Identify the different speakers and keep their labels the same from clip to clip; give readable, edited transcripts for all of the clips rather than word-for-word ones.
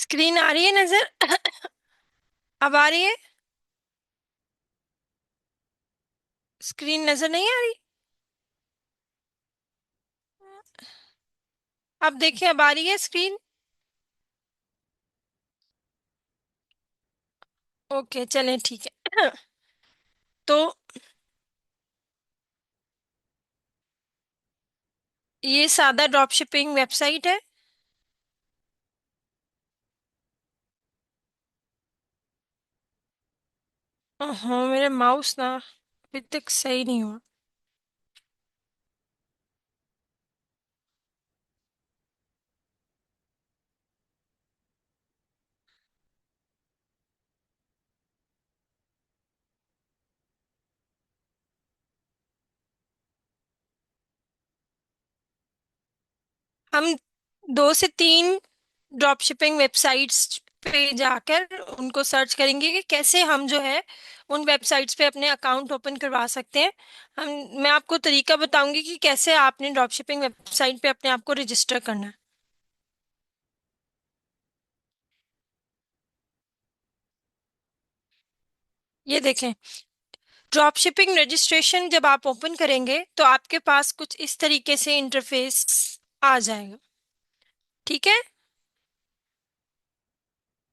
Speaker 1: Screen आ रही है नजर? अब आ रही है? स्क्रीन नजर नहीं आ रही? अब देखिए, अब आ रही है स्क्रीन। ओके, चलें, ठीक है। तो ये सादा ड्रॉप शिपिंग वेबसाइट है। हाँ, मेरे माउस ना अभी तक सही नहीं हुआ। हम 2 से 3 ड्रॉप शिपिंग वेबसाइट्स पे जाकर उनको सर्च करेंगे कि कैसे हम जो है उन वेबसाइट्स पे अपने अकाउंट ओपन करवा सकते हैं। हम मैं आपको तरीका बताऊंगी कि कैसे आपने ड्रॉप शिपिंग वेबसाइट पे अपने आप को रजिस्टर करना है। ये देखें, ड्रॉप शिपिंग रजिस्ट्रेशन जब आप ओपन करेंगे तो आपके पास कुछ इस तरीके से इंटरफेस आ जाएगा। ठीक है।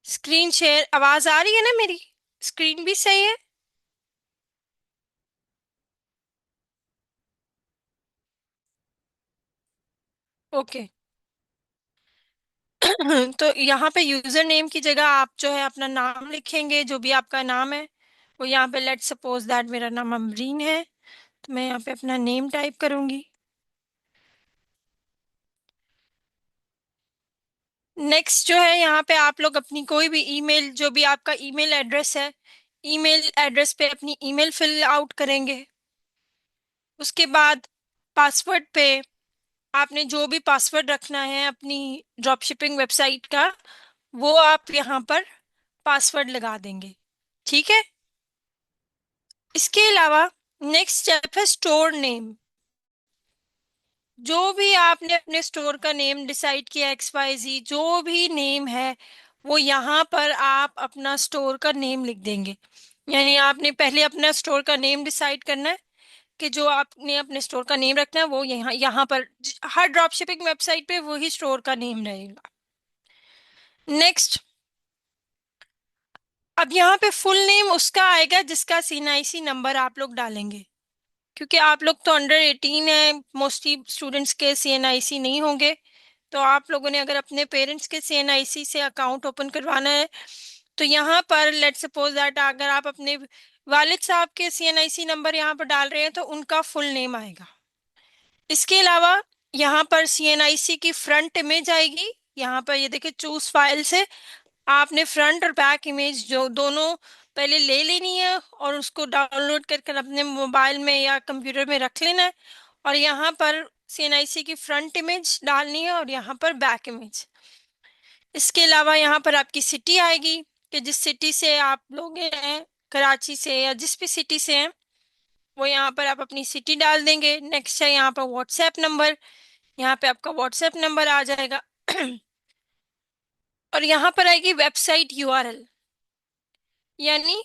Speaker 1: स्क्रीन शेयर, आवाज आ रही है ना मेरी? स्क्रीन भी सही है? ओके। तो यहाँ पे यूजर नेम की जगह आप जो है अपना नाम लिखेंगे, जो भी आपका नाम है। वो यहाँ पे लेट्स सपोज दैट मेरा नाम अमरीन है, तो मैं यहाँ पे अपना नेम टाइप करूंगी। नेक्स्ट जो है, यहाँ पे आप लोग अपनी कोई भी ईमेल, जो भी आपका ईमेल एड्रेस है, ईमेल एड्रेस पे अपनी ईमेल फिल आउट करेंगे। उसके बाद पासवर्ड पे आपने जो भी पासवर्ड रखना है अपनी ड्रॉपशिपिंग वेबसाइट का, वो आप यहाँ पर पासवर्ड लगा देंगे। ठीक है। इसके अलावा नेक्स्ट स्टेप है स्टोर नेम। जो भी आपने अपने स्टोर का नेम डिसाइड किया, XYZ जो भी नेम है, वो यहाँ पर आप अपना स्टोर का नेम लिख देंगे। यानी आपने पहले अपना स्टोर का नेम डिसाइड करना है कि जो आपने अपने स्टोर का नेम रखना है वो यहाँ यहाँ पर हर ड्रॉप शिपिंग वेबसाइट पे वही स्टोर का नेम रहेगा। नेक्स्ट, अब यहाँ पे फुल नेम उसका आएगा जिसका CNIC नंबर आप लोग डालेंगे। क्योंकि आप लोग तो अंडर 18 है, मोस्टली स्टूडेंट्स के CNIC नहीं होंगे। तो आप लोगों ने अगर अपने पेरेंट्स के CNIC से अकाउंट ओपन करवाना है, तो यहाँ पर लेट्स सपोज दैट अगर आप अपने वालिद साहब के CNIC नंबर यहाँ पर डाल रहे हैं तो उनका फुल नेम आएगा। इसके अलावा यहाँ पर CNIC की फ्रंट इमेज आएगी। यहाँ पर ये देखिए, चूज फाइल से आपने फ्रंट और बैक इमेज जो दोनों पहले ले लेनी है और उसको डाउनलोड करके अपने मोबाइल में या कंप्यूटर में रख लेना है। और यहाँ पर CNIC की फ्रंट इमेज डालनी है और यहाँ पर बैक इमेज। इसके अलावा यहाँ पर आपकी सिटी आएगी कि जिस सिटी से आप लोग हैं, कराची से या जिस भी सिटी से हैं, वो यहाँ पर आप अपनी सिटी डाल देंगे। नेक्स्ट है यहाँ पर व्हाट्सएप नंबर। यहाँ पे आपका व्हाट्सएप नंबर आ जाएगा। और यहाँ पर आएगी वेबसाइट URL। यानी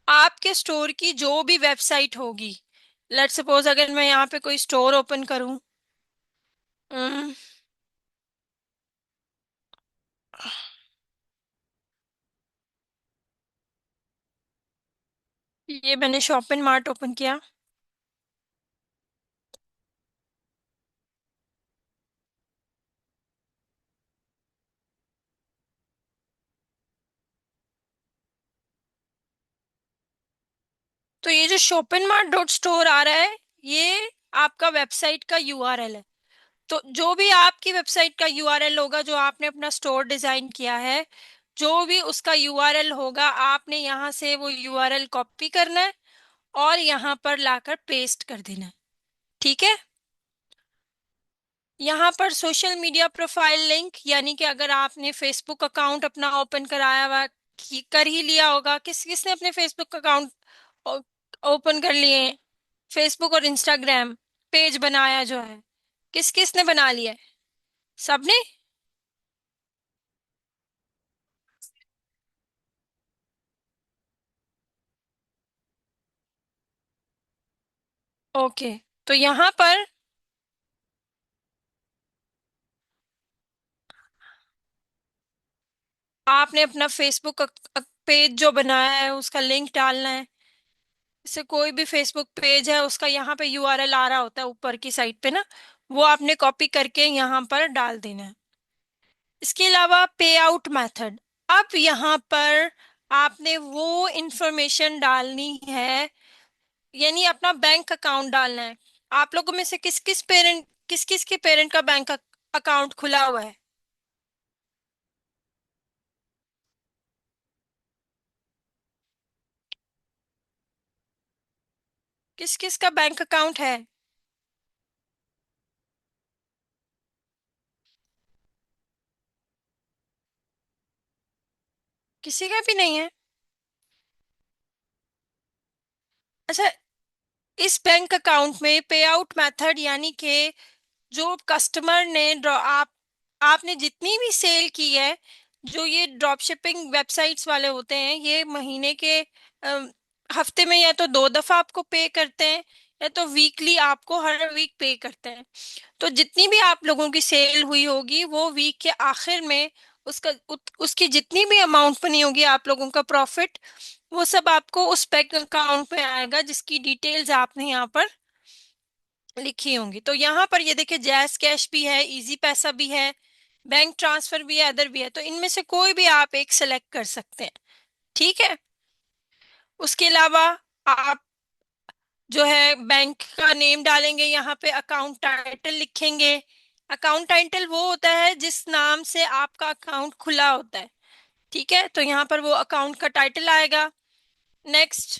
Speaker 1: आपके स्टोर की जो भी वेबसाइट होगी, लेट्स सपोज अगर मैं यहाँ पे कोई स्टोर ओपन करूँ, अम, ये मैंने शॉपिंग मार्ट ओपन किया। तो ये जो शॉपिंग मार्ट डॉट स्टोर आ रहा है, ये आपका वेबसाइट का URL है। तो जो भी आपकी वेबसाइट का URL होगा, जो आपने अपना स्टोर डिजाइन किया है, जो भी उसका URL होगा, आपने यहाँ से वो URL कॉपी करना है और यहाँ पर लाकर पेस्ट कर देना है। ठीक है। यहाँ पर सोशल मीडिया प्रोफाइल लिंक, यानी कि अगर आपने फेसबुक अकाउंट अपना ओपन कराया हुआ कर ही लिया होगा, किस किसने अपने फेसबुक अकाउंट ओपन कर लिए हैं? फेसबुक और इंस्टाग्राम पेज बनाया जो है, किस किसने बना लिया है? सबने। ओके, तो यहाँ पर आपने अपना फेसबुक पेज जो बनाया है उसका लिंक डालना है। जैसे कोई भी फेसबुक पेज है उसका यहाँ पे यूआरएल आ रहा होता है ऊपर की साइड पे ना, वो आपने कॉपी करके यहाँ पर डाल देना है। इसके अलावा पे आउट मेथड, अब यहाँ पर आपने वो इंफॉर्मेशन डालनी है, यानी अपना बैंक अकाउंट डालना है। आप लोगों में से किस किस के पेरेंट का बैंक अकाउंट खुला हुआ है? किस किस का बैंक अकाउंट है? किसी का भी नहीं है? अच्छा, इस बैंक अकाउंट में पे आउट मेथड यानी कि जो कस्टमर ने आपने जितनी भी सेल की है, जो ये ड्रॉप शिपिंग वेबसाइट्स वाले होते हैं ये महीने के हफ्ते में या तो 2 दफा आपको पे करते हैं, या तो वीकली आपको हर वीक पे करते हैं। तो जितनी भी आप लोगों की सेल हुई होगी वो वीक के आखिर में उसकी जितनी भी अमाउंट बनी होगी आप लोगों का प्रॉफिट, वो सब आपको उस बैंक अकाउंट में आएगा जिसकी डिटेल्स आपने यहाँ पर लिखी होंगी। तो यहाँ पर ये देखिए, जैस कैश भी है, इजी पैसा भी है, बैंक ट्रांसफर भी है, अदर भी है, तो इनमें से कोई भी आप एक सेलेक्ट कर सकते हैं। ठीक है। उसके अलावा आप जो है बैंक का नेम डालेंगे, यहाँ पे अकाउंट टाइटल लिखेंगे। अकाउंट टाइटल वो होता है जिस नाम से आपका अकाउंट खुला होता है। ठीक है, तो यहाँ पर वो अकाउंट का टाइटल आएगा। नेक्स्ट,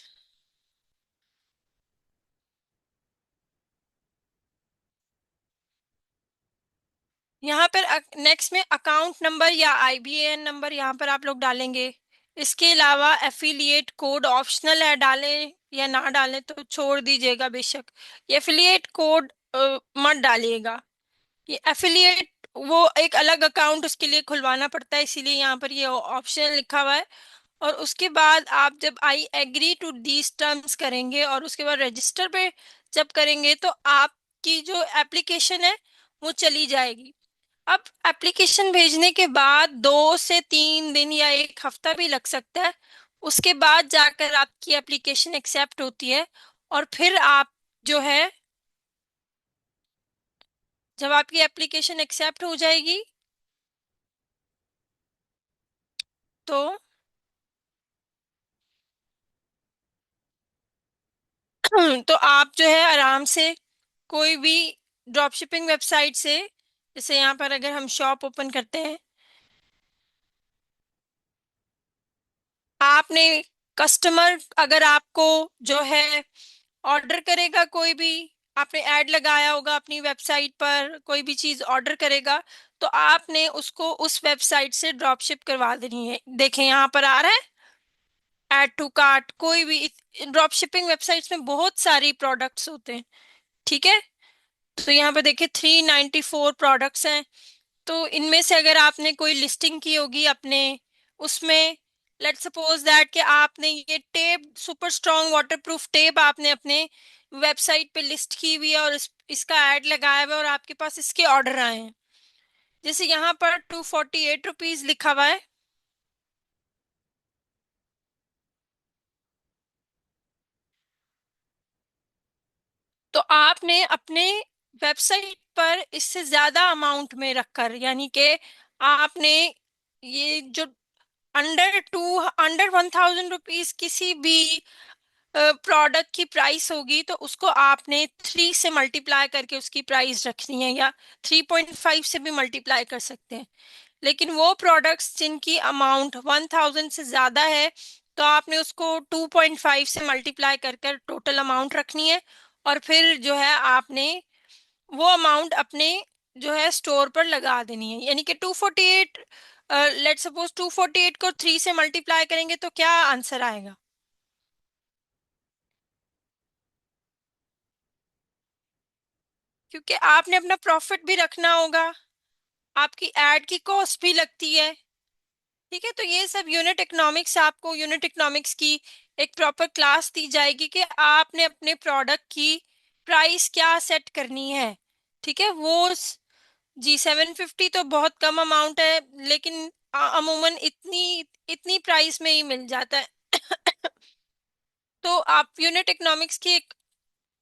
Speaker 1: यहाँ पर नेक्स्ट में अकाउंट नंबर या आईबीएएन नंबर यहाँ पर आप लोग डालेंगे। इसके अलावा एफिलिएट कोड ऑप्शनल है, डालें या ना डालें तो छोड़ दीजिएगा बेशक। ये एफिलिएट कोड मत डालिएगा। ये एफिलिएट वो एक अलग अकाउंट उसके लिए खुलवाना पड़ता है, इसीलिए यहाँ पर ये ऑप्शन लिखा हुआ है। और उसके बाद आप जब I agree to these terms करेंगे और उसके बाद रजिस्टर पे जब करेंगे तो आपकी जो एप्लीकेशन है वो चली जाएगी। अब एप्लीकेशन भेजने के बाद 2 से 3 दिन या एक हफ्ता भी लग सकता है, उसके बाद जाकर आपकी एप्लीकेशन एक्सेप्ट होती है। और फिर आप जो है, जब आपकी एप्लीकेशन एक्सेप्ट हो जाएगी तो तो आप जो है आराम से कोई भी ड्रॉप शिपिंग वेबसाइट से, जैसे यहाँ पर अगर हम शॉप ओपन करते हैं, आपने कस्टमर अगर आपको जो है ऑर्डर करेगा, कोई भी आपने ऐड लगाया होगा अपनी वेबसाइट पर, कोई भी चीज ऑर्डर करेगा तो आपने उसको उस वेबसाइट से ड्रॉप शिप करवा देनी है। देखें यहाँ पर आ रहा है ऐड टू कार्ट। कोई भी ड्रॉप शिपिंग वेबसाइट्स में बहुत सारी प्रोडक्ट्स होते हैं। ठीक है, तो यहाँ पे देखिए 394 प्रोडक्ट्स हैं। तो इनमें से अगर आपने कोई लिस्टिंग की होगी अपने उसमें, लेट्स सपोज दैट कि आपने ये tape super strong waterproof tape आपने अपने वेबसाइट पे लिस्ट की हुई है और इसका ऐड लगाया हुआ है और आपके पास इसके ऑर्डर आए हैं। जैसे यहाँ पर 248 रुपीज लिखा हुआ है, तो आपने अपने वेबसाइट पर इससे ज्यादा अमाउंट में रखकर, यानी कि आपने ये जो अंडर 1000 रुपीज किसी भी प्रोडक्ट की प्राइस होगी तो उसको आपने 3 से मल्टीप्लाई करके उसकी प्राइस रखनी है, या 3.5 से भी मल्टीप्लाई कर सकते हैं। लेकिन वो प्रोडक्ट्स जिनकी अमाउंट 1000 से ज़्यादा है तो आपने उसको 2.5 से मल्टीप्लाई कर कर टोटल अमाउंट रखनी है। और फिर जो है आपने वो अमाउंट अपने जो है स्टोर पर लगा देनी है, यानी कि 248, लेट सपोज 248 को 3 से मल्टीप्लाई करेंगे तो क्या आंसर आएगा? क्योंकि आपने अपना प्रॉफिट भी रखना होगा, आपकी एड की कॉस्ट भी लगती है। ठीक है, तो ये सब यूनिट इकोनॉमिक्स, आपको यूनिट इकोनॉमिक्स की एक प्रॉपर क्लास दी जाएगी कि आपने अपने प्रोडक्ट की प्राइस क्या सेट करनी है। ठीक है वो जी 750 तो बहुत कम अमाउंट है, लेकिन अमूमन इतनी इतनी प्राइस में ही मिल जाता है। तो आप यूनिट इकोनॉमिक्स की एक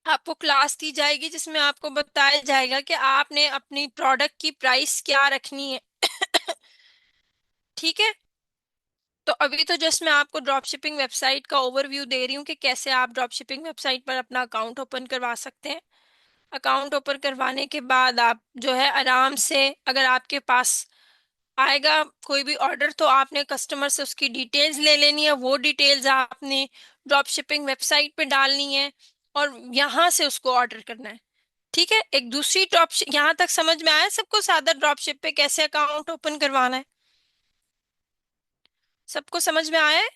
Speaker 1: आपको क्लास दी जाएगी जिसमें आपको बताया जाएगा कि आपने अपनी प्रोडक्ट की प्राइस क्या रखनी है। ठीक है। तो अभी तो जस्ट मैं आपको ड्रॉप शिपिंग वेबसाइट का ओवरव्यू दे रही हूँ कि कैसे आप ड्रॉप शिपिंग वेबसाइट पर अपना अकाउंट ओपन करवा सकते हैं। अकाउंट ओपन करवाने के बाद आप जो है आराम से, अगर आपके पास आएगा कोई भी ऑर्डर, तो आपने कस्टमर से उसकी डिटेल्स ले लेनी है। वो डिटेल्स आपने ड्रॉप शिपिंग वेबसाइट पे डालनी है और यहाँ से उसको ऑर्डर करना है। ठीक है। एक दूसरी यहाँ तक समझ में आया सबको, सादा ड्रॉप शिप पे कैसे अकाउंट ओपन करवाना है? सबको समझ में आया है?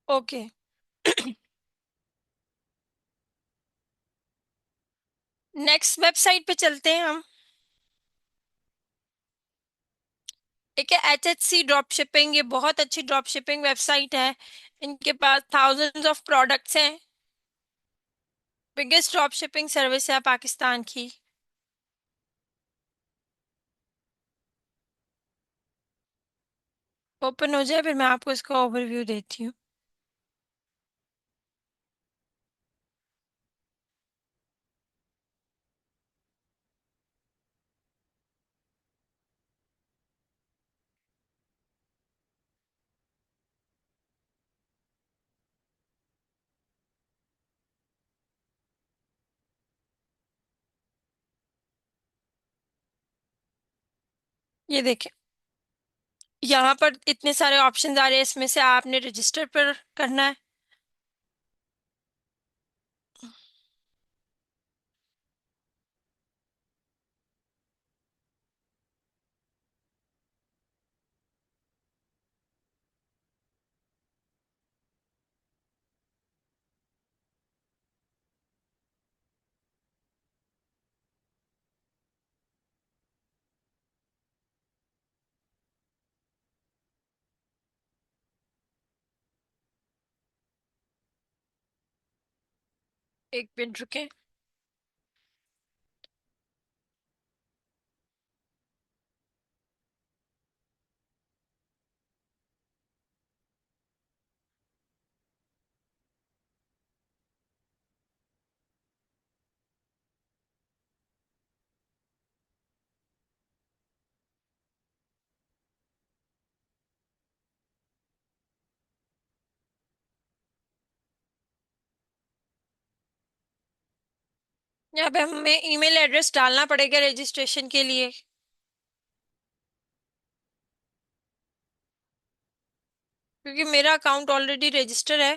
Speaker 1: ओके। नेक्स्ट वेबसाइट पे चलते हैं हम। एक है HHC ड्रॉप शिपिंग, ये बहुत अच्छी ड्रॉप शिपिंग वेबसाइट है। इनके पास थाउजेंड्स ऑफ प्रोडक्ट्स हैं। बिगेस्ट ड्रॉप शिपिंग सर्विस है पाकिस्तान की। ओपन हो जाए फिर मैं आपको इसका ओवरव्यू देती हूँ। ये देखें, यहाँ पर इतने सारे ऑप्शंस आ रहे हैं, इसमें से आपने रजिस्टर पर करना है। एक मिनट रुके। यहाँ पे हमें ईमेल एड्रेस डालना पड़ेगा रजिस्ट्रेशन के लिए, क्योंकि मेरा अकाउंट ऑलरेडी रजिस्टर है।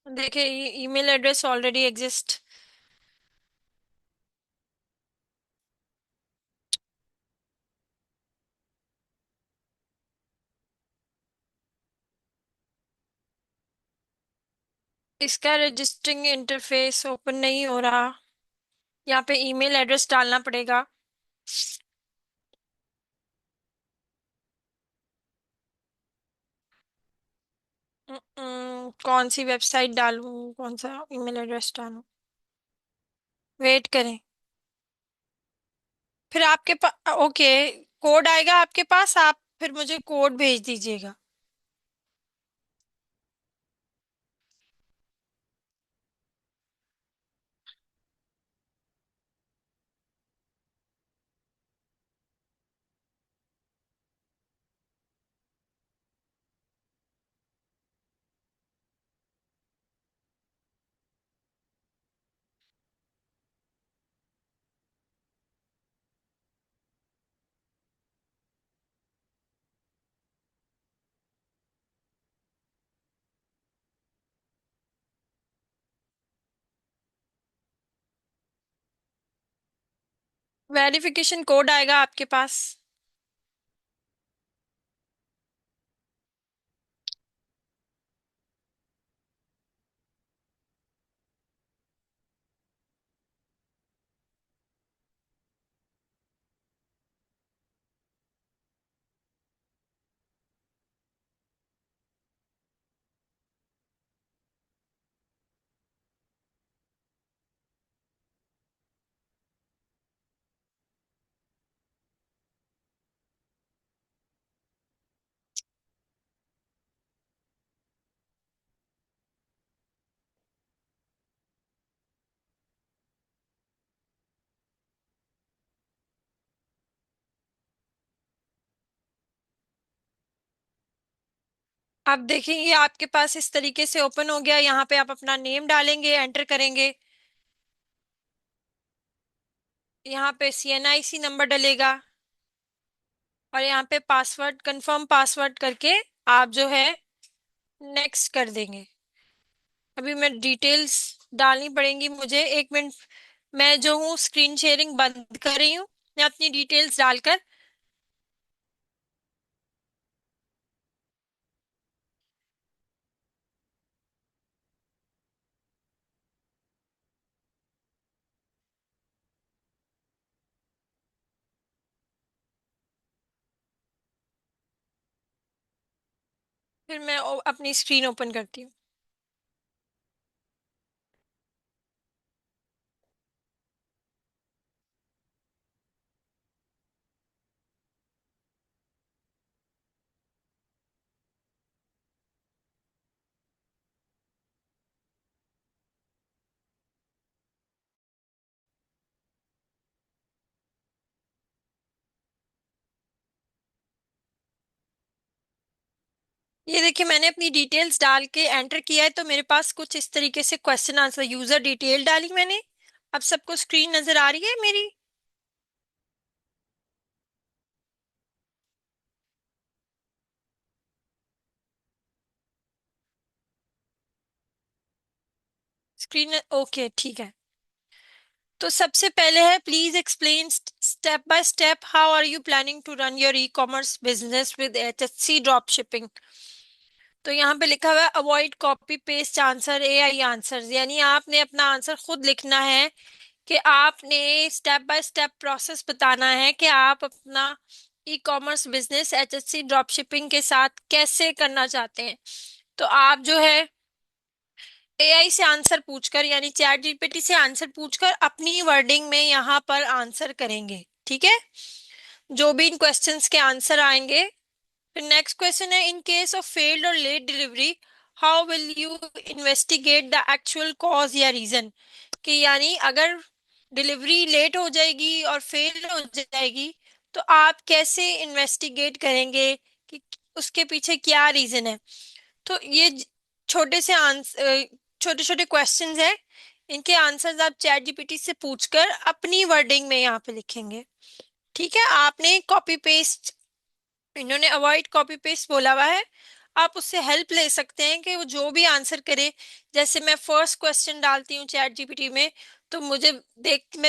Speaker 1: देखिए ईमेल एड्रेस ऑलरेडी एग्जिस्ट। इसका रजिस्टरिंग इंटरफेस ओपन नहीं हो रहा। यहाँ पे ईमेल एड्रेस डालना पड़ेगा। कौन सी वेबसाइट डालूं, कौन सा ईमेल एड्रेस डालूं? वेट करें। फिर आपके पास ओके, कोड आएगा आपके पास, आप फिर मुझे कोड भेज दीजिएगा। वेरिफिकेशन कोड आएगा आपके पास। आप देखेंगे आपके पास इस तरीके से ओपन हो गया। यहाँ पे आप अपना नेम डालेंगे, एंटर करेंगे। यहाँ पे सीएनआईसी नंबर डलेगा और यहाँ पे पासवर्ड, कंफर्म पासवर्ड करके आप जो है नेक्स्ट कर देंगे। अभी मैं डिटेल्स डालनी पड़ेंगी मुझे, 1 मिनट। मैं जो हूँ स्क्रीन शेयरिंग बंद कर रही हूँ, मैं अपनी डिटेल्स डालकर। फिर मैं अपनी स्क्रीन ओपन करती हूँ। ये देखिए मैंने अपनी डिटेल्स डाल के एंटर किया है, तो मेरे पास कुछ इस तरीके से क्वेश्चन आंसर, यूजर डिटेल डाली मैंने। अब सबको स्क्रीन नजर आ रही है मेरी? स्क्रीन ओके, ठीक है। तो सबसे पहले है, please explain step by step how are you planning to run your e commerce business with HHC drop shipping. तो यहाँ पे लिखा हुआ है avoid copy paste answer AI answer, यानी आपने अपना आंसर खुद लिखना है। कि आपने स्टेप बाय स्टेप प्रोसेस बताना है कि आप अपना e commerce business HHC drop shipping के साथ कैसे करना चाहते हैं। तो आप जो है एआई से आंसर पूछकर, यानी चैट जीपीटी से आंसर पूछकर अपनी वर्डिंग में यहाँ पर आंसर करेंगे, ठीक है। जो भी इन क्वेश्चंस के आंसर आएंगे। फिर नेक्स्ट क्वेश्चन है, इन केस ऑफ फेल्ड और late delivery how will you investigate the actual cause या रीजन। कि यानी अगर डिलीवरी लेट हो जाएगी और फेल हो जाएगी, तो आप कैसे इन्वेस्टिगेट करेंगे कि उसके पीछे क्या रीजन है। तो ये छोटे से आंसर, छोटे छोटे क्वेश्चंस हैं। इनके आंसर्स आप चैट जीपीटी से पूछकर अपनी वर्डिंग में यहाँ पे लिखेंगे, ठीक है। आपने कॉपी पेस्ट, इन्होंने अवॉइड कॉपी पेस्ट बोला हुआ है। आप उससे हेल्प ले सकते हैं कि वो जो भी आंसर करे। जैसे मैं फर्स्ट क्वेश्चन डालती हूँ चैट जीपीटी में, तो मैं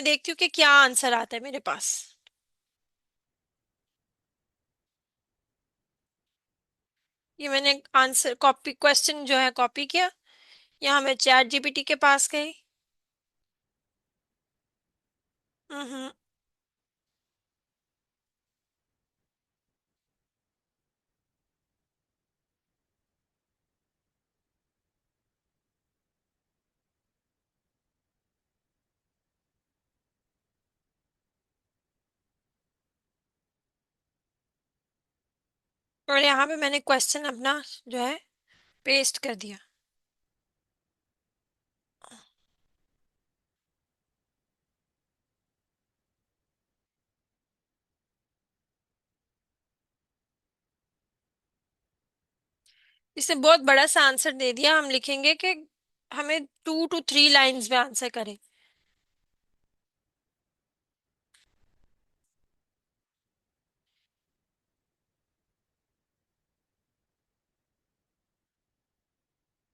Speaker 1: देखती हूँ कि क्या आंसर आता है मेरे पास। ये मैंने आंसर कॉपी, क्वेश्चन जो है कॉपी किया। यहाँ मैं चैट जीपीटी के पास गई। हम्म। और यहाँ पे मैंने क्वेश्चन अपना जो है पेस्ट कर दिया। इसने बहुत बड़ा सा आंसर दे दिया। हम लिखेंगे कि हमें 2 to 3 लाइंस में आंसर करें।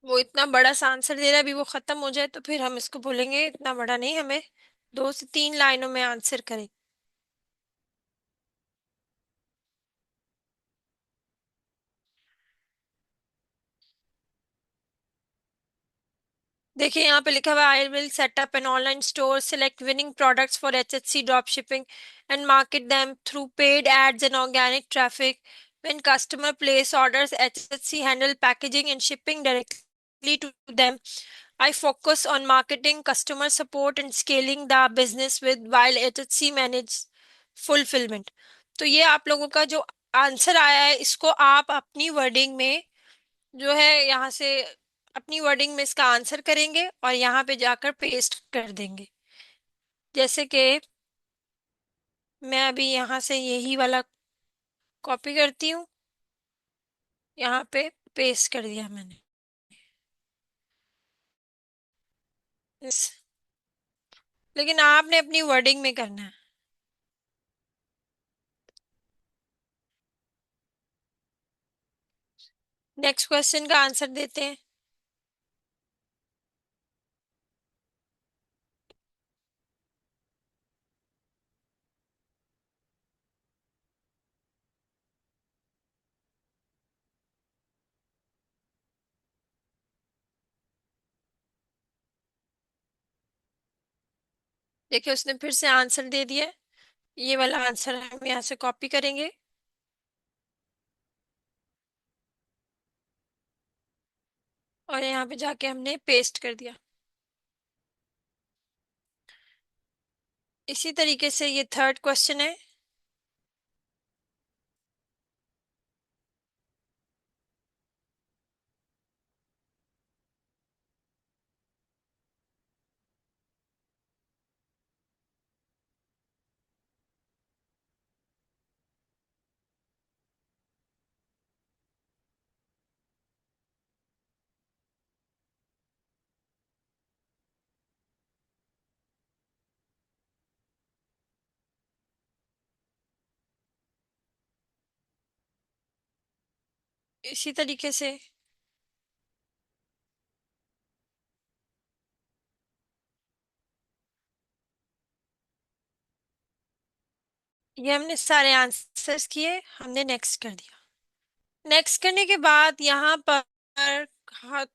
Speaker 1: वो इतना बड़ा सा आंसर दे रहा है, अभी वो खत्म हो जाए तो फिर हम इसको बोलेंगे इतना बड़ा नहीं, हमें 2 से 3 लाइनों में आंसर करें। देखिए यहाँ पे लिखा हुआ है, I will set up an online store, select winning products for HHC drop shipping and market them through paid ads and organic traffic. When customer place orders, HHC handle packaging and shipping directly to them. I focus on marketing, customer support and scaling the business with while HHC manage fulfillment। तो ये आप लोगों का जो answer आया है, इसको आप अपनी वर्डिंग में जो है यहाँ से अपनी वर्डिंग में इसका आंसर करेंगे और यहाँ पे जाकर पेस्ट कर देंगे। जैसे कि मैं अभी यहाँ से यही वाला कॉपी करती हूँ यहाँ पे। पेस्ट कर दिया मैंने। लेकिन आपने अपनी वर्डिंग में करना है। नेक्स्ट क्वेश्चन का आंसर देते हैं। देखिए उसने फिर से आंसर दे दिया। ये वाला आंसर हम यहाँ से कॉपी करेंगे और यहाँ पे जाके हमने पेस्ट कर दिया। इसी तरीके से ये थर्ड क्वेश्चन है। इसी तरीके से ये हमने सारे आंसर्स किए, हमने नेक्स्ट कर दिया। नेक्स्ट करने के बाद यहाँ पर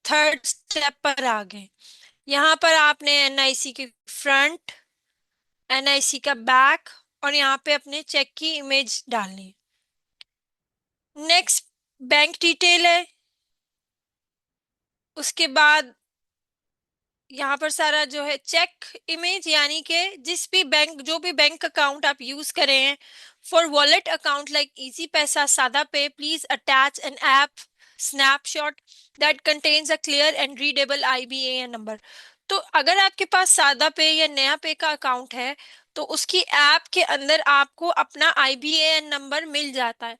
Speaker 1: थर्ड स्टेप पर आ गए। यहाँ पर आपने एनआईसी की फ्रंट, एनआईसी का बैक और यहाँ पे अपने चेक की इमेज डालनी है। नेक्स्ट बैंक डिटेल है। उसके बाद यहाँ पर सारा जो है चेक इमेज, यानी कि जिस भी बैंक, जो भी बैंक अकाउंट आप यूज करें हैं, for wallet account like Easypaisa, SadaPay, please attach an app snapshot that contains a clear and readable IBAN number. तो अगर आपके पास सादा पे या नया पे का अकाउंट है तो उसकी ऐप के अंदर आपको अपना आईबीएएन नंबर मिल जाता है।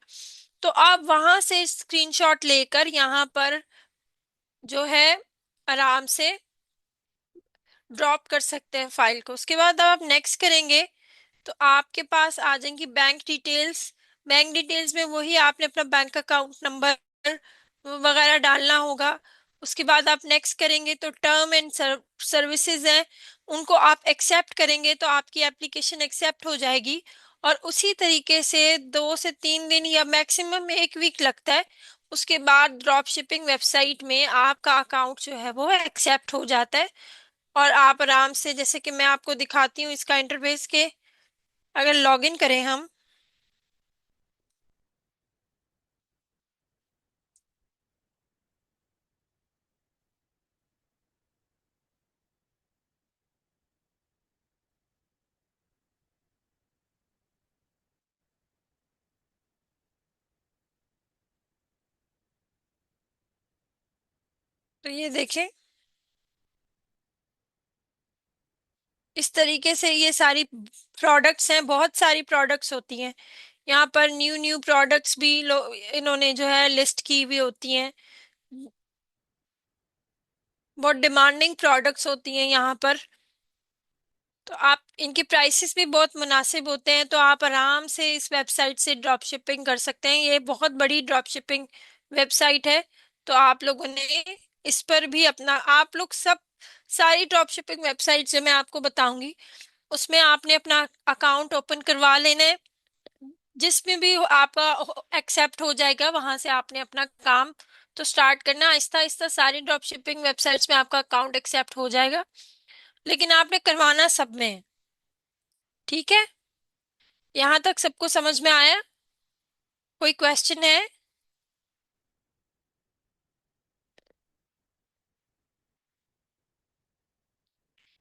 Speaker 1: तो आप वहां से स्क्रीनशॉट लेकर यहाँ पर जो है आराम से ड्रॉप कर सकते हैं फाइल को। उसके बाद आप नेक्स्ट करेंगे तो आपके पास आ जाएंगी बैंक डिटेल्स। बैंक डिटेल्स में वही आपने अपना बैंक अकाउंट नंबर वगैरह डालना होगा। उसके बाद आप नेक्स्ट करेंगे तो टर्म एंड सर्विसेज हैं, उनको आप एक्सेप्ट करेंगे तो आपकी एप्लीकेशन एक्सेप्ट हो जाएगी। और उसी तरीके से 2 से 3 दिन या मैक्सिमम 1 वीक लगता है। उसके बाद ड्रॉप शिपिंग वेबसाइट में आपका अकाउंट जो है वो एक्सेप्ट हो जाता है। और आप आराम से, जैसे कि मैं आपको दिखाती हूँ इसका इंटरफेस के, अगर लॉगिन करें हम, तो ये देखें इस तरीके से ये सारी प्रोडक्ट्स हैं, बहुत सारी प्रोडक्ट्स होती हैं। यहाँ पर न्यू न्यू प्रोडक्ट्स भी इन्होंने जो है लिस्ट की हुई होती हैं। बहुत डिमांडिंग प्रोडक्ट्स होती हैं यहाँ पर। तो आप इनकी प्राइसेस भी बहुत मुनासिब होते हैं, तो आप आराम से इस वेबसाइट से ड्रॉप शिपिंग कर सकते हैं। ये बहुत बड़ी ड्रॉप शिपिंग वेबसाइट है। तो आप लोगों ने इस पर भी अपना, आप लोग सब, सारी ड्रॉप शिपिंग वेबसाइट जो मैं आपको बताऊंगी उसमें आपने अपना अकाउंट ओपन करवा लेना है। जिसमें भी आपका एक्सेप्ट हो जाएगा वहां से आपने अपना काम तो स्टार्ट करना। आहिस्ता आहिस्ता सारी ड्रॉप शिपिंग वेबसाइट्स में आपका अकाउंट एक्सेप्ट हो जाएगा, लेकिन आपने करवाना सब में है। ठीक है, यहाँ तक सबको समझ में आया? कोई क्वेश्चन है?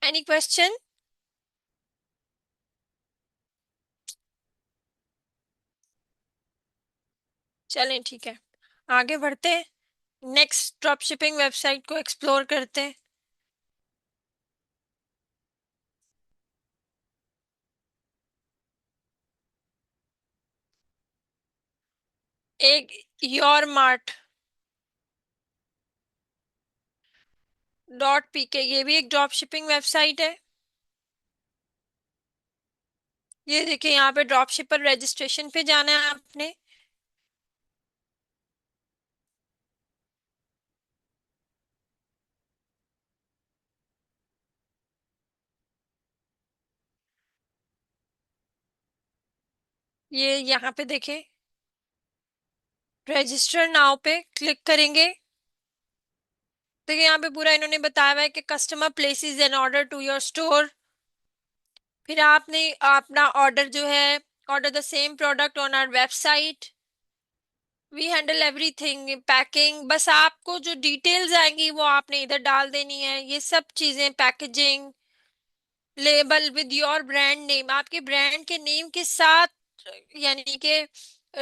Speaker 1: Any question? चलें ठीक है, आगे बढ़ते हैं। नेक्स्ट ड्रॉप शिपिंग वेबसाइट को एक्सप्लोर करते हैं। एक योर मार्ट। .pk, ये भी एक ड्रॉप शिपिंग वेबसाइट है। ये देखिए यहाँ पे ड्रॉप शिपर रजिस्ट्रेशन पे जाना है आपने। ये यहाँ पे देखें, रजिस्टर नाउ पे क्लिक करेंगे। देखिए यहाँ पे पूरा इन्होंने बताया हुआ है कि customer places an order to your store. फिर आपने अपना ऑर्डर जो है, order the same product on our website, we handle everything packing. बस आपको जो डिटेल्स आएंगी वो आपने इधर डाल देनी है। ये सब चीजें, packaging, label with your brand name, आपके ब्रांड के नेम के साथ, यानी कि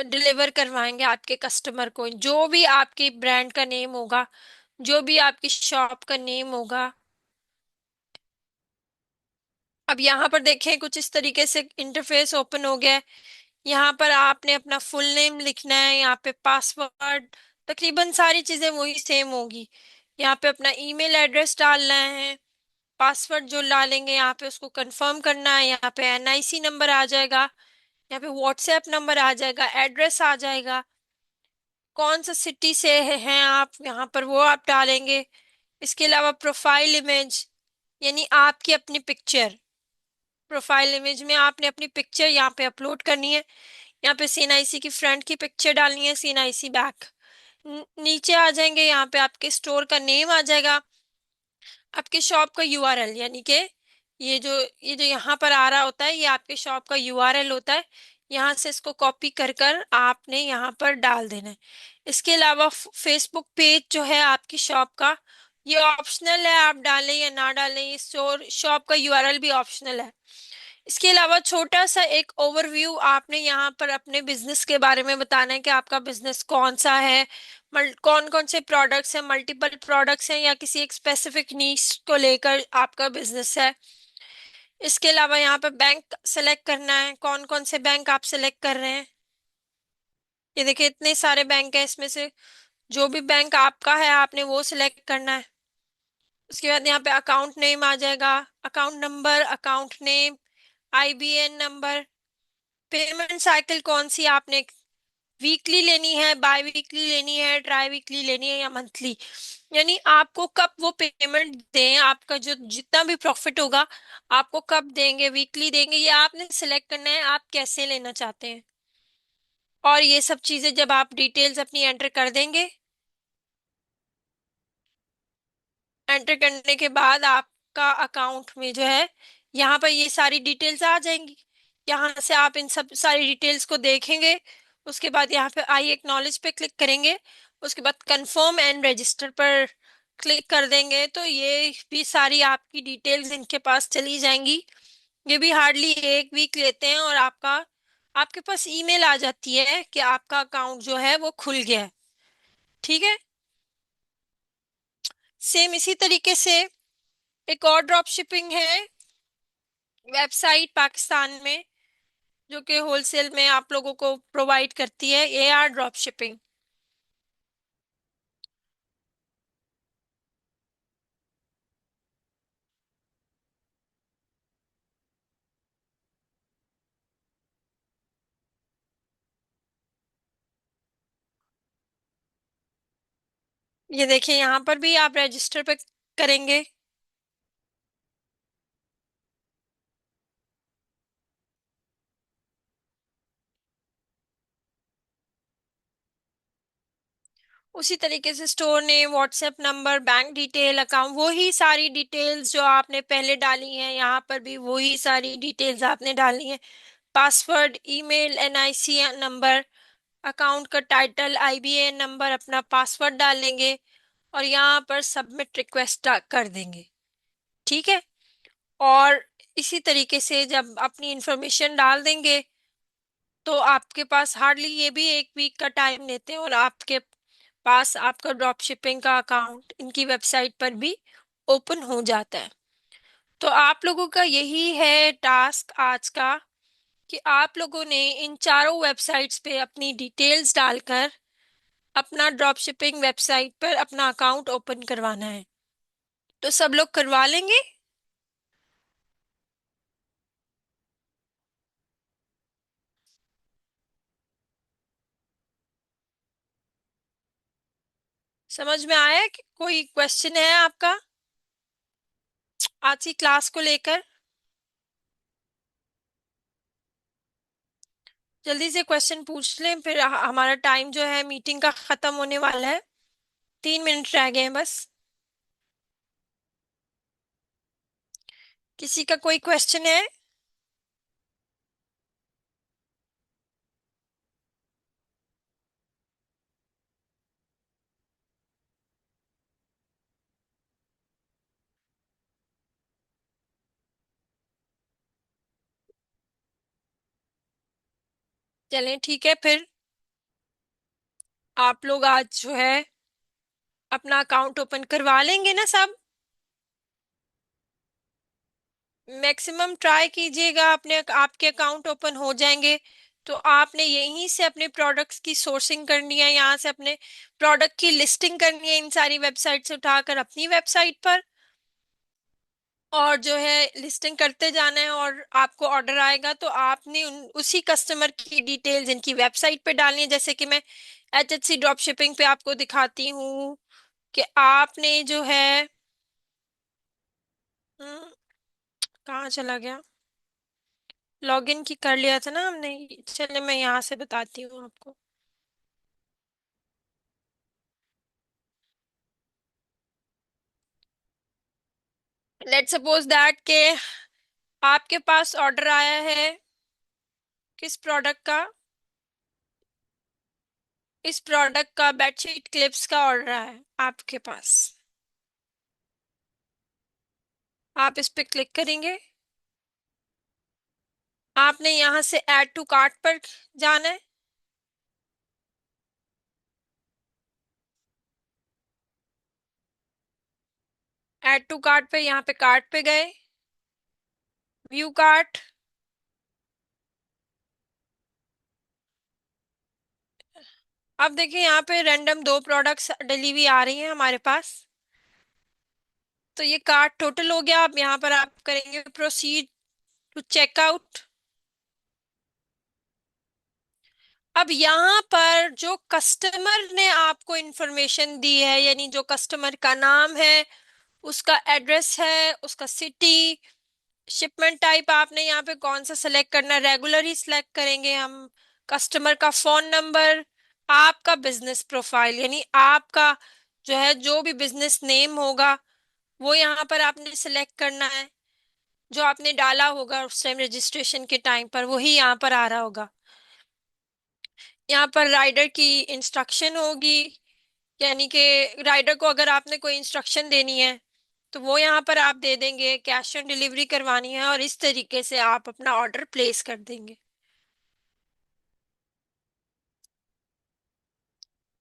Speaker 1: डिलीवर करवाएंगे आपके कस्टमर को। जो भी आपके ब्रांड का नेम होगा, जो भी आपकी शॉप का नेम होगा। अब यहाँ पर देखें, कुछ इस तरीके से इंटरफेस ओपन हो गया है। यहाँ पर आपने अपना फुल नेम लिखना है, यहाँ पे पासवर्ड, तकरीबन सारी चीजें वही सेम होगी। यहाँ पे अपना ईमेल एड्रेस डालना है, पासवर्ड जो डालेंगे यहाँ पे उसको कंफर्म करना है। यहाँ पे एनआईसी नंबर आ जाएगा, यहाँ पे व्हाट्सएप नंबर आ जाएगा, एड्रेस आ जाएगा, कौन सा सिटी से हैं आप, यहाँ पर वो आप डालेंगे। इसके अलावा प्रोफाइल इमेज, यानी आपकी अपनी पिक्चर, प्रोफाइल इमेज में आपने अपनी पिक्चर यहाँ पे अपलोड करनी है। यहाँ पे सीएनआईसी की फ्रंट की पिक्चर डालनी है, सीएनआईसी बैक। नीचे आ जाएंगे, यहाँ पे आपके स्टोर का नेम आ जाएगा, आपके शॉप का यूआरएल, यानी कि ये जो यहाँ पर आ रहा होता है ये आपके शॉप का यूआरएल होता है। यहाँ से इसको कॉपी कर कर आपने यहाँ पर डाल देना है। इसके अलावा फेसबुक पेज जो है आपकी शॉप का, ये ऑप्शनल है, आप डालें या ना डालें। ये स्टोर शॉप का यूआरएल भी ऑप्शनल है। इसके अलावा छोटा सा एक ओवरव्यू आपने यहाँ पर अपने बिजनेस के बारे में बताना है कि आपका बिजनेस कौन सा है, कौन कौन से प्रोडक्ट्स हैं, मल्टीपल प्रोडक्ट्स हैं या किसी एक स्पेसिफिक नीश को लेकर आपका बिजनेस है। इसके अलावा यहाँ पर बैंक सेलेक्ट करना है, कौन कौन से बैंक आप सेलेक्ट कर रहे हैं। ये देखिए इतने सारे बैंक हैं, इसमें से जो भी बैंक आपका है आपने वो सिलेक्ट करना है। उसके बाद यहाँ पे अकाउंट नेम आ जाएगा, account number, account name, IBN number, payment cycle कौन सी आपने, वीकली लेनी है, बाय वीकली लेनी है, ट्राई वीकली लेनी है या मंथली, यानी आपको कब वो पेमेंट दें, आपका जो जितना भी प्रॉफिट होगा आपको कब देंगे, वीकली देंगे, ये आपने सिलेक्ट करना है आप कैसे लेना चाहते हैं। और ये सब चीजें जब आप डिटेल्स अपनी एंटर कर देंगे, एंटर करने के बाद आपका अकाउंट में जो है यहाँ पर ये सारी डिटेल्स आ जाएंगी। यहाँ से आप इन सब सारी डिटेल्स को देखेंगे। उसके बाद यहाँ पे आई एक्नॉलेज पे क्लिक करेंगे। उसके बाद कंफर्म एंड रजिस्टर पर क्लिक कर देंगे तो ये भी सारी आपकी डिटेल्स इनके पास चली जाएंगी। ये भी हार्डली 1 वीक लेते हैं और आपके पास ईमेल आ जाती है कि आपका अकाउंट जो है वो खुल गया है। ठीक है। सेम इसी तरीके से एक और ड्रॉप शिपिंग है वेबसाइट पाकिस्तान में, जो कि होलसेल में आप लोगों को प्रोवाइड करती है, एआर ड्रॉप शिपिंग। ये देखिए यहाँ पर भी आप रजिस्टर पे करेंगे। उसी तरीके से store name, WhatsApp number, bank detail, account, वही सारी डिटेल्स जो आपने पहले डाली हैं यहाँ पर भी वही सारी डिटेल्स आपने डालनी है। Password, email, NIC number, account का टाइटल, आईबीएन नंबर, अपना पासवर्ड डालेंगे और यहाँ पर सबमिट रिक्वेस्ट कर देंगे। ठीक है। और इसी तरीके से जब अपनी इंफॉर्मेशन डाल देंगे तो आपके पास हार्डली ये भी 1 वीक का टाइम लेते हैं और आपके पास आपका ड्रॉप शिपिंग का अकाउंट इनकी वेबसाइट पर भी ओपन हो जाता है। तो आप लोगों का यही है टास्क आज का, कि आप लोगों ने इन चारों वेबसाइट्स पे अपनी डिटेल्स डालकर अपना ड्रॉप शिपिंग वेबसाइट पर अपना अकाउंट ओपन करवाना है। तो सब लोग करवा लेंगे। समझ में आया कि कोई क्वेश्चन है आपका आज की क्लास को लेकर? जल्दी से क्वेश्चन पूछ लें, फिर हमारा टाइम जो है मीटिंग का खत्म होने वाला है। 3 मिनट रह गए हैं बस। किसी का कोई क्वेश्चन है? चलें ठीक है फिर। आप लोग आज जो है अपना अकाउंट ओपन करवा लेंगे ना सब? मैक्सिमम ट्राई कीजिएगा अपने आपके अकाउंट ओपन हो जाएंगे। तो आपने यहीं से अपने प्रोडक्ट्स की सोर्सिंग करनी है, यहाँ से अपने प्रोडक्ट की लिस्टिंग करनी है इन सारी वेबसाइट से उठाकर अपनी वेबसाइट पर। और जो है लिस्टिंग करते जाना है, और आपको ऑर्डर आएगा तो आपने उसी कस्टमर की डिटेल जिनकी वेबसाइट पे डालनी है। जैसे कि मैं HHC ड्रॉप शिपिंग पे आपको दिखाती हूँ कि आपने जो है हम्म, कहाँ चला गया? लॉगिन की कर लिया था ना हमने। चले मैं यहाँ से बताती हूँ आपको। लेट्स सपोज दैट के आपके पास ऑर्डर आया है किस प्रोडक्ट का? इस प्रोडक्ट का बेडशीट क्लिप्स का ऑर्डर है आपके पास। आप इस पे क्लिक करेंगे। आपने यहाँ से ऐड टू कार्ट पर जाना है। ऐड टू कार्ट पे यहाँ पे कार्ट पे गए। View cart. अब देखिए यहाँ पे रैंडम 2 प्रोडक्ट्स डिलीवरी आ रही है हमारे पास। तो ये कार्ट टोटल हो गया। अब यहाँ पर आप करेंगे प्रोसीड टू चेकआउट। अब यहाँ पर जो कस्टमर ने आपको इंफॉर्मेशन दी है, यानी जो कस्टमर का नाम है, उसका एड्रेस है, उसका सिटी, शिपमेंट टाइप आपने यहाँ पे कौन सा सिलेक्ट करना है, रेगुलर ही सिलेक्ट करेंगे हम। कस्टमर का फोन नंबर, आपका बिजनेस प्रोफाइल यानी आपका जो है जो भी बिजनेस नेम होगा वो यहाँ पर आपने सिलेक्ट करना है। जो आपने डाला होगा उस टाइम रजिस्ट्रेशन के टाइम पर वही यहाँ पर आ रहा होगा। यहाँ पर राइडर की इंस्ट्रक्शन होगी, यानी कि राइडर को अगर आपने कोई इंस्ट्रक्शन देनी है तो वो यहाँ पर आप दे देंगे। कैश ऑन डिलीवरी करवानी है और इस तरीके से आप अपना ऑर्डर प्लेस कर देंगे।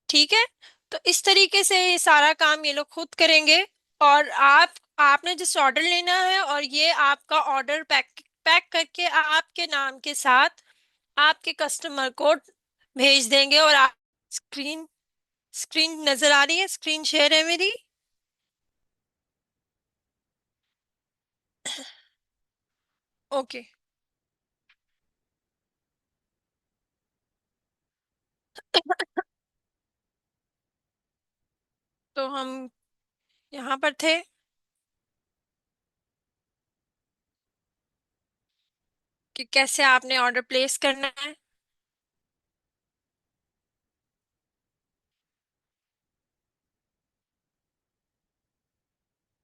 Speaker 1: ठीक है। तो इस तरीके से ये सारा काम ये लोग खुद करेंगे। और आपने जिस ऑर्डर लेना है और ये आपका ऑर्डर पैक पैक करके आपके नाम के साथ आपके कस्टमर को भेज देंगे। और आप स्क्रीन स्क्रीन नजर आ रही है? स्क्रीन शेयर है मेरी। ओके। तो हम यहाँ पर थे कि कैसे आपने ऑर्डर प्लेस करना है।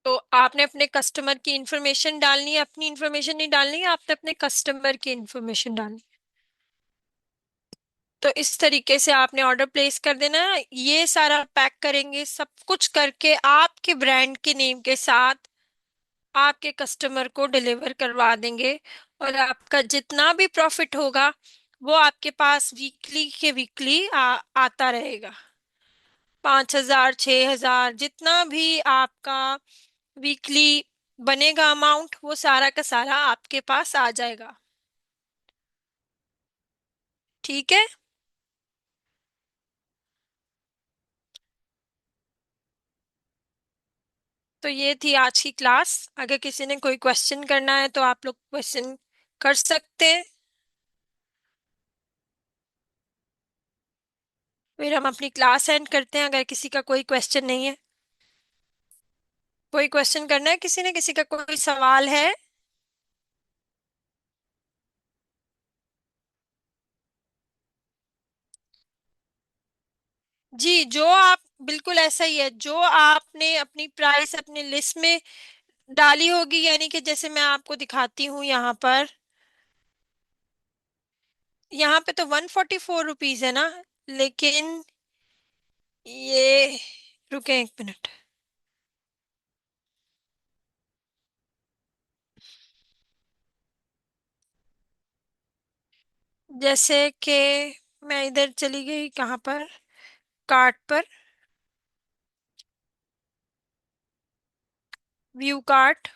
Speaker 1: तो आपने अपने कस्टमर की इंफॉर्मेशन डालनी है, अपनी इंफॉर्मेशन नहीं डालनी है, आपने अपने कस्टमर की इंफॉर्मेशन डालनी है। तो इस तरीके से आपने ऑर्डर प्लेस कर देना है। ये सारा पैक करेंगे, सब कुछ करके आपके ब्रांड के नेम के साथ आपके कस्टमर को डिलीवर करवा देंगे। और आपका जितना भी प्रॉफिट होगा वो आपके पास वीकली के वीकली आता रहेगा। 5,000 6,000 जितना भी आपका वीकली बनेगा अमाउंट, वो सारा का सारा आपके पास आ जाएगा। ठीक है। तो ये थी आज की क्लास। अगर किसी ने कोई क्वेश्चन करना है तो आप लोग क्वेश्चन कर सकते हैं। फिर हम अपनी क्लास एंड करते हैं अगर किसी का कोई क्वेश्चन नहीं है। कोई क्वेश्चन करना है किसी ने, किसी का कोई सवाल है? जी, जो आप, बिल्कुल ऐसा ही है। जो आपने अपनी प्राइस अपने लिस्ट में डाली होगी, यानी कि जैसे मैं आपको दिखाती हूँ यहाँ पर। यहाँ पे तो 144 रुपीज है ना, लेकिन ये, रुके एक मिनट। जैसे कि मैं इधर चली गई, कहाँ पर, कार्ट पर, व्यू कार्ट।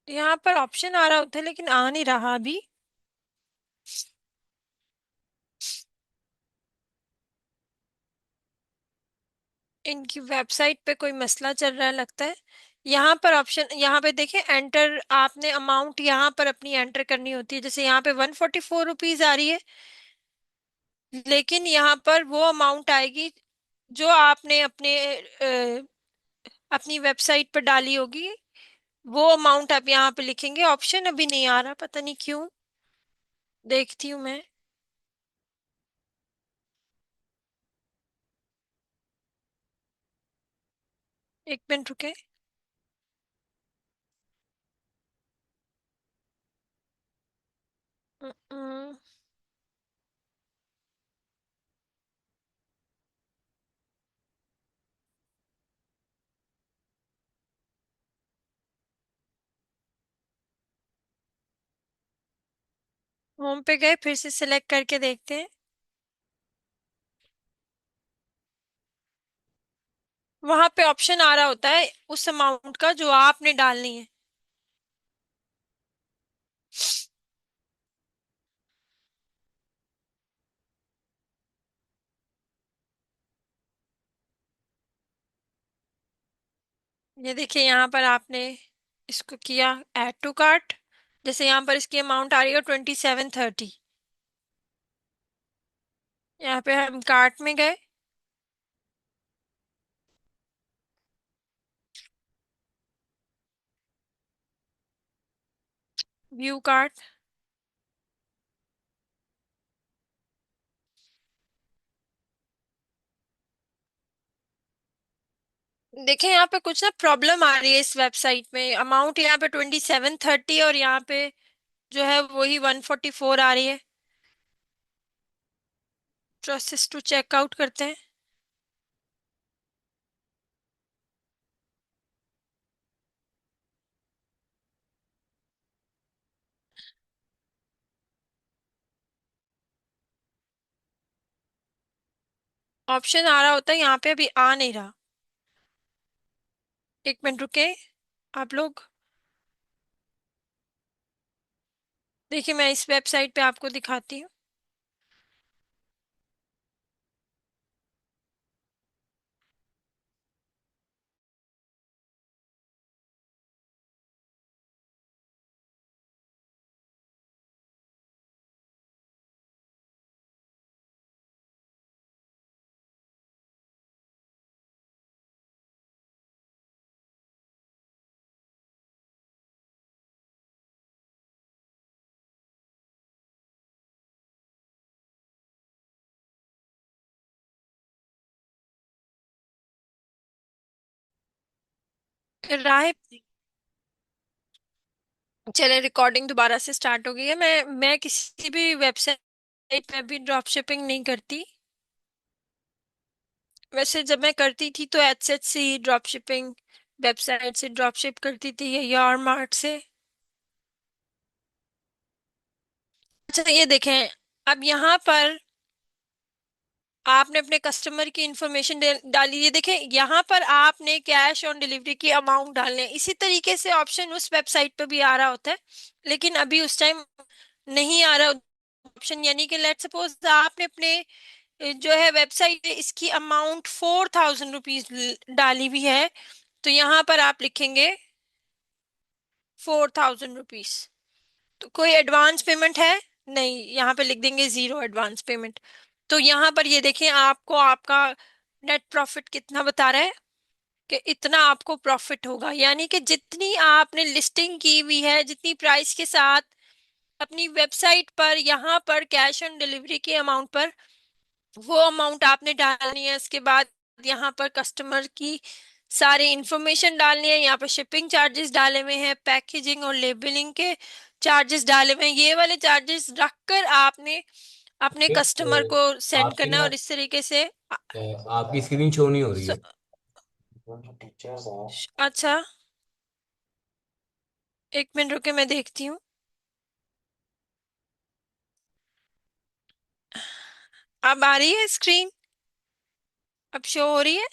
Speaker 1: यहाँ पर ऑप्शन आ रहा होता है लेकिन आ नहीं रहा अभी। इनकी वेबसाइट पे कोई मसला चल रहा है लगता है। यहाँ पर ऑप्शन, यहाँ पे देखें, एंटर, आपने अमाउंट यहाँ पर अपनी एंटर करनी होती है। जैसे यहाँ पे 144 रुपीज आ रही है, लेकिन यहाँ पर वो अमाउंट आएगी जो आपने अपनी वेबसाइट पर डाली होगी। वो अमाउंट आप यहाँ पे लिखेंगे। ऑप्शन अभी नहीं आ रहा, पता नहीं क्यों। देखती हूँ मैं। एक मिनट रुके। होम पे गए, फिर से सिलेक्ट करके देखते हैं। वहां पे ऑप्शन आ रहा होता है उस अमाउंट का जो आपने डालनी है। ये देखिए, यहाँ पर आपने इसको किया ऐड टू कार्ट। जैसे यहाँ पर इसकी अमाउंट आ रही है 2730। यहाँ पे हम कार्ट में गए, व्यू कार्ट। देखें, यहाँ पे कुछ ना प्रॉब्लम आ रही है इस वेबसाइट में। अमाउंट यहाँ पे 2730 और यहाँ पे जो है वही 144 आ रही है। प्रोसेस टू चेकआउट करते हैं। ऑप्शन आ रहा होता है, यहाँ पे अभी आ नहीं रहा। एक मिनट रुके आप लोग। देखिए, मैं इस वेबसाइट पे आपको दिखाती हूँ। राह, चले, रिकॉर्डिंग दोबारा से स्टार्ट हो गई है। मैं किसी भी वेबसाइट पे भी ड्रॉप शिपिंग नहीं करती। वैसे जब मैं करती थी तो एचएच से ही ड्रॉप शिपिंग, वेबसाइट से ड्रॉप शिप करती थी या और मार्ट से। अच्छा ये देखें, अब यहाँ पर आपने अपने कस्टमर की इंफॉर्मेशन डाली। ये देखें यहाँ पर आपने कैश ऑन डिलीवरी की अमाउंट डालने हैं। इसी तरीके से ऑप्शन उस वेबसाइट पर भी आ रहा होता है, लेकिन अभी उस टाइम नहीं आ रहा ऑप्शन। यानी कि लेट सपोज आपने अपने जो है वेबसाइट है इसकी अमाउंट 4000 रुपीज डाली हुई है, तो यहाँ पर आप लिखेंगे 4000 रुपीज। तो कोई एडवांस पेमेंट है नहीं, यहाँ पे लिख देंगे जीरो एडवांस पेमेंट। तो यहाँ पर ये देखें आपको आपका नेट प्रॉफिट कितना बता रहा है कि इतना आपको प्रॉफिट होगा। यानी कि जितनी आपने लिस्टिंग की हुई है, जितनी प्राइस के साथ अपनी वेबसाइट पर यहाँ पर कैश ऑन डिलीवरी के अमाउंट पर वो अमाउंट आपने डालनी है। उसके बाद यहाँ पर कस्टमर की सारी इंफॉर्मेशन डालनी है। यहाँ पर शिपिंग चार्जेस डाले हुए हैं, पैकेजिंग और लेबलिंग के चार्जेस डाले हुए हैं। ये वाले चार्जेस रखकर आपने अपने
Speaker 2: एक
Speaker 1: कस्टमर को सेंड
Speaker 2: आपकी
Speaker 1: करना है
Speaker 2: ना
Speaker 1: और इस तरीके से
Speaker 2: आपकी स्क्रीन शो नहीं हो रही
Speaker 1: स-
Speaker 2: है।
Speaker 1: अच्छा, एक मिनट रुके, मैं देखती हूँ। अब आ रही है स्क्रीन, अब शो हो रही है।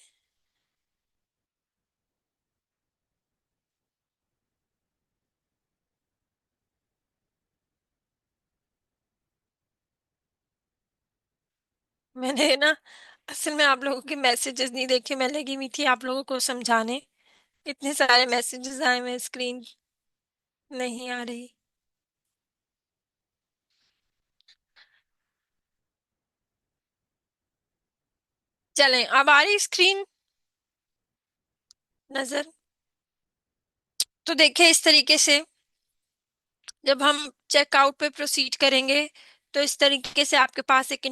Speaker 1: मैंने ना असल में आप लोगों के मैसेजेस नहीं देखे, मैं लगी हुई थी आप लोगों को समझाने। इतने सारे मैसेजेस आए हुए, स्क्रीन नहीं आ रही। चलें, अब आ रही स्क्रीन नजर। तो देखिए इस तरीके से जब हम चेकआउट पे प्रोसीड करेंगे तो इस तरीके से आपके पास एक